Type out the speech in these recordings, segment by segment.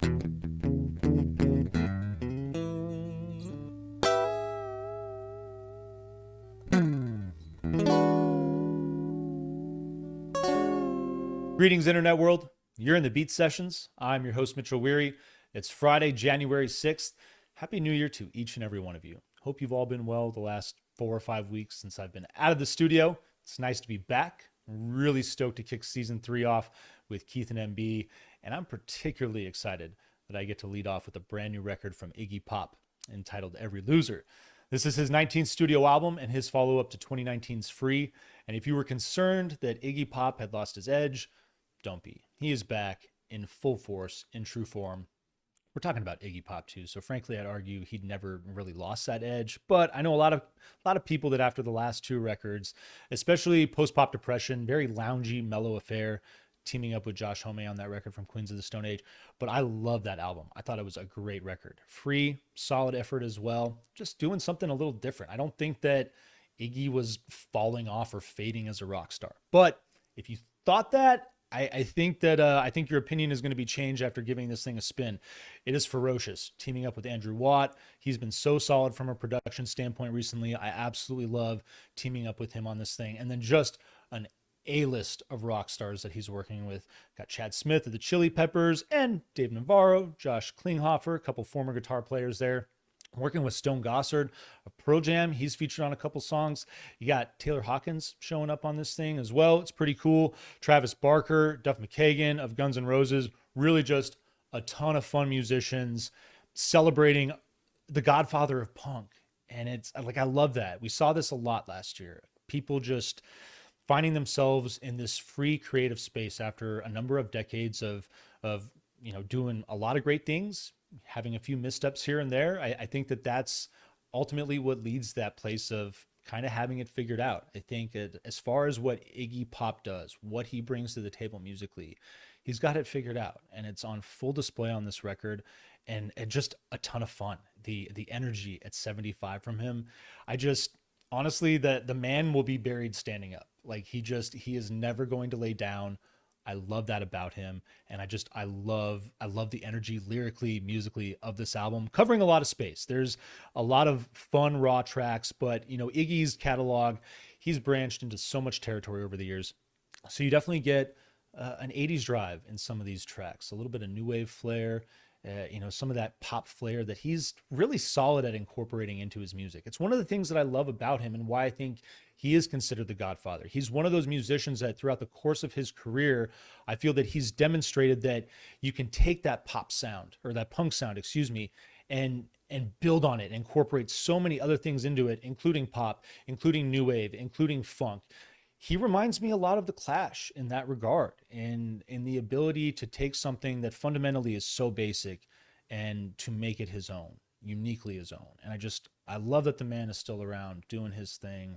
Greetings, Internet world. You're in the Beat Sessions. I'm your host, Mitchell Weary. It's Friday, January 6th. Happy New Year to each and every one of you. Hope you've all been well the last 4 or 5 weeks since I've been out of the studio. It's nice to be back. Really stoked to kick season 3 off with Keith and MB. And I'm particularly excited that I get to lead off with a brand new record from Iggy Pop entitled Every Loser. This is his 19th studio album and his follow-up to 2019's Free. And if you were concerned that Iggy Pop had lost his edge, don't be. He is back in full force, in true form. We're talking about Iggy Pop too, so frankly, I'd argue he'd never really lost that edge. But I know a lot of people that after the last 2 records, especially Post Pop Depression, very loungy, mellow affair, teaming up with Josh Homme on that record from Queens of the Stone Age. But I love that album. I thought it was a great record. Free, solid effort as well. Just doing something a little different. I don't think that Iggy was falling off or fading as a rock star. But if you thought that, I think your opinion is going to be changed after giving this thing a spin. It is ferocious. Teaming up with Andrew Watt, he's been so solid from a production standpoint recently. I absolutely love teaming up with him on this thing. And then just an A-list of rock stars that he's working with. Got Chad Smith of the Chili Peppers and Dave Navarro, Josh Klinghoffer, a couple former guitar players there. Working with Stone Gossard of Pearl Jam. He's featured on a couple songs. You got Taylor Hawkins showing up on this thing as well. It's pretty cool. Travis Barker, Duff McKagan of Guns N' Roses. Really just a ton of fun musicians celebrating the Godfather of punk. And it's like, I love that. We saw this a lot last year. People just finding themselves in this free creative space after a number of decades of doing a lot of great things, having a few missteps here and there. I think that that's ultimately what leads that place of kind of having it figured out. I think as far as what Iggy Pop does, what he brings to the table musically, he's got it figured out, and it's on full display on this record, and just a ton of fun. The energy at 75 from him, I just honestly, the man will be buried standing up. Like he is never going to lay down. I love that about him. And I love the energy lyrically, musically of this album, covering a lot of space. There's a lot of fun raw tracks, but Iggy's catalog, he's branched into so much territory over the years. So you definitely get an 80s drive in some of these tracks, a little bit of new wave flair, some of that pop flair that he's really solid at incorporating into his music. It's one of the things that I love about him and why I think he is considered the Godfather. He's one of those musicians that throughout the course of his career, I feel that he's demonstrated that you can take that pop sound or that punk sound, excuse me, and build on it, and incorporate so many other things into it, including pop, including new wave, including funk. He reminds me a lot of the Clash in that regard, and in the ability to take something that fundamentally is so basic and to make it his own, uniquely his own. And I love that the man is still around doing his thing,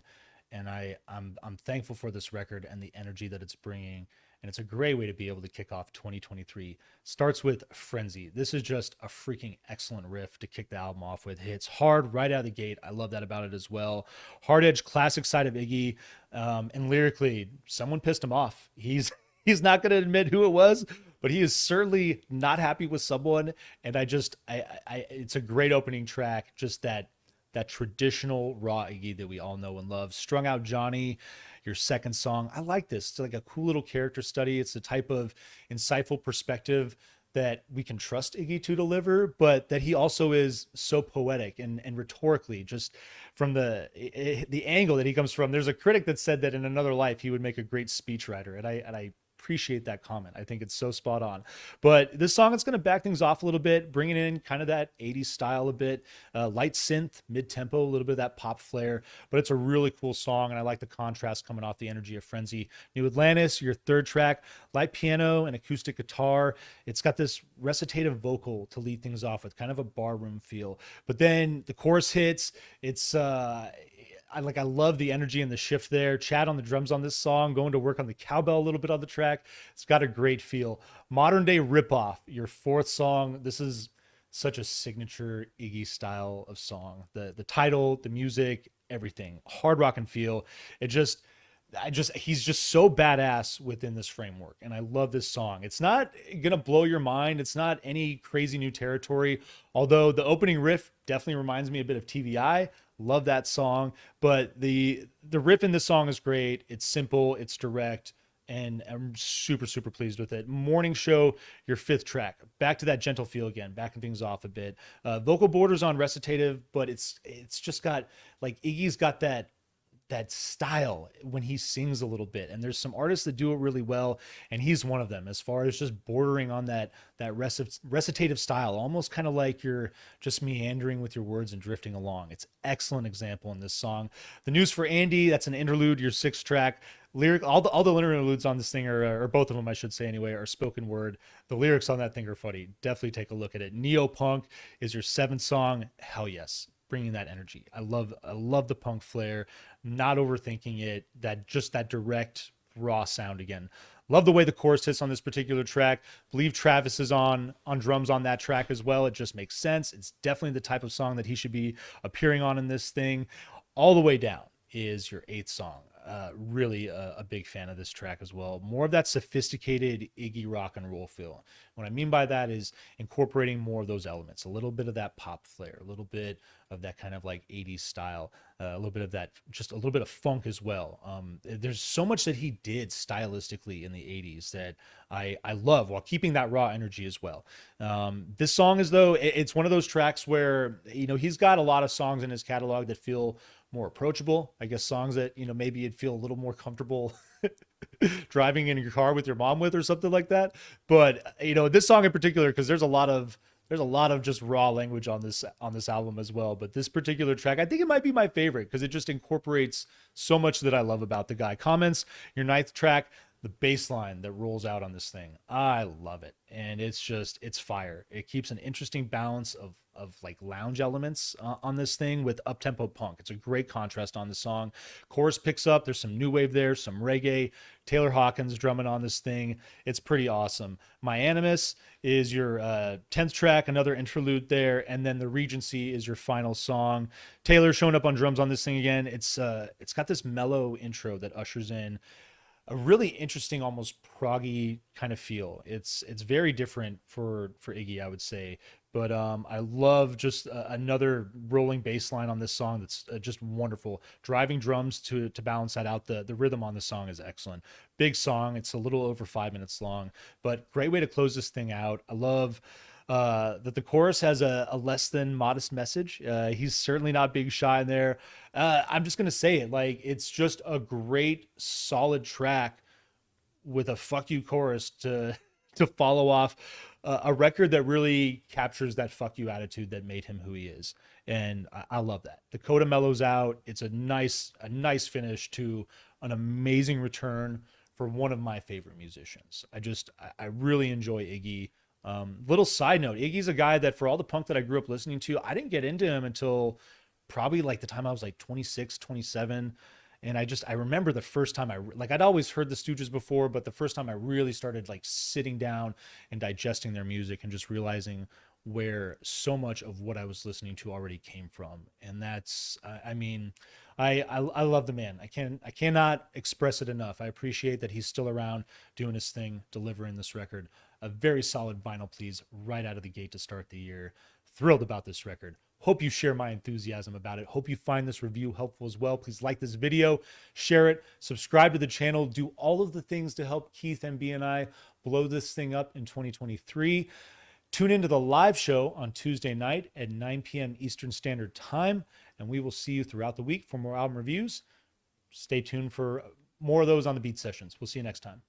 and I'm thankful for this record and the energy that it's bringing. And it's a great way to be able to kick off 2023. Starts with Frenzy. This is just a freaking excellent riff to kick the album off with. It hits hard right out of the gate. I love that about it as well. Hard edge, classic side of Iggy. And lyrically, someone pissed him off. He's not going to admit who it was, but he is certainly not happy with someone. And it's a great opening track. Just that traditional raw Iggy that we all know and love. Strung Out Johnny, your second song. I like this. It's like a cool little character study. It's the type of insightful perspective that we can trust Iggy to deliver, but that he also is so poetic and rhetorically, just from the angle that he comes from. There's a critic that said that in another life he would make a great speechwriter, and I appreciate that comment. I think it's so spot on. But this song, it's going to back things off a little bit, bringing in kind of that 80s style a bit, light synth, mid-tempo, a little bit of that pop flair. But it's a really cool song, and I like the contrast coming off the energy of Frenzy. New Atlantis, your third track, light piano and acoustic guitar. It's got this recitative vocal to lead things off with, kind of a barroom feel. But then the chorus hits. It's I love the energy and the shift there. Chad on the drums on this song, going to work on the cowbell a little bit on the track. It's got a great feel. Modern Day Ripoff, your fourth song. This is such a signature Iggy style of song. The title, the music, everything. Hard rock and feel. It just he's just so badass within this framework, and I love this song. It's not gonna blow your mind. It's not any crazy new territory, although the opening riff definitely reminds me a bit of TVI. Love that song, but the riff in this song is great. It's simple, it's direct, and I'm super pleased with it. Morning Show, your fifth track, back to that gentle feel again, backing things off a bit. Vocal borders on recitative, but it's just got like Iggy's got that style when he sings a little bit, and there's some artists that do it really well, and he's one of them as far as just bordering on that recitative style, almost kind of like you're just meandering with your words and drifting along. It's excellent example in this song. The News for Andy, that's an interlude, your sixth track. Lyric, all the interludes on this thing are, or both of them I should say anyway, are spoken word. The lyrics on that thing are funny. Definitely take a look at it. Neo Punk is your seventh song. Hell yes, bringing that energy. I love the punk flair, not overthinking it, that direct raw sound again. Love the way the chorus hits on this particular track. Believe Travis is on drums on that track as well. It just makes sense. It's definitely the type of song that he should be appearing on in this thing. All the way down is your eighth song. Really a big fan of this track as well. More of that sophisticated Iggy rock and roll feel. What I mean by that is incorporating more of those elements, a little bit of that pop flair, a little bit of that kind of like 80s style, a little bit of that, just a little bit of funk as well. There's so much that he did stylistically in the 80s that I love, while keeping that raw energy as well. This song is, though, it's one of those tracks where, he's got a lot of songs in his catalog that feel more approachable. I guess songs that, maybe you'd feel a little more comfortable driving in your car with your mom with, or something like that. But, this song in particular, because there's a lot of just raw language on this album as well. But this particular track, I think it might be my favorite because it just incorporates so much that I love about the guy. Comments, your ninth track, the bass line that rolls out on this thing, I love it. And it's fire. It keeps an interesting balance of like lounge elements on this thing with up-tempo punk. It's a great contrast on the song. Chorus picks up, there's some new wave there, some reggae. Taylor Hawkins drumming on this thing. It's pretty awesome. My Animus is your 10th track, another interlude there, and then the Regency is your final song. Taylor showing up on drums on this thing again. It's got this mellow intro that ushers in a really interesting, almost proggy kind of feel. It's very different for Iggy, I would say. But I love just another rolling bass line on this song that's just wonderful. Driving drums to balance that out. The rhythm on the song is excellent. Big song. It's a little over 5 minutes long, but great way to close this thing out. I love that the chorus has a less than modest message. He's certainly not being shy in there. I'm just gonna say it, like, it's just a great solid track with a fuck you chorus to follow off a record that really captures that fuck you attitude that made him who he is. And I love that. The coda mellows out. It's a nice finish to an amazing return for one of my favorite musicians. I really enjoy Iggy. Little side note, Iggy's a guy that, for all the punk that I grew up listening to, I didn't get into him until probably like the time I was like 26, 27. And I remember the first time I'd always heard the Stooges before, but the first time I really started like sitting down and digesting their music and just realizing where so much of what I was listening to already came from. And that's, I mean, I love the man. I cannot express it enough. I appreciate that he's still around doing his thing, delivering this record. A very solid vinyl, please, right out of the gate to start the year. Thrilled about this record. Hope you share my enthusiasm about it. Hope you find this review helpful as well. Please like this video, share it, subscribe to the channel, do all of the things to help Keith, MB, and I blow this thing up in 2023. Tune into the live show on Tuesday night at 9 p.m. Eastern Standard Time, and we will see you throughout the week for more album reviews. Stay tuned for more of those on the Beat Sessions. We'll see you next time.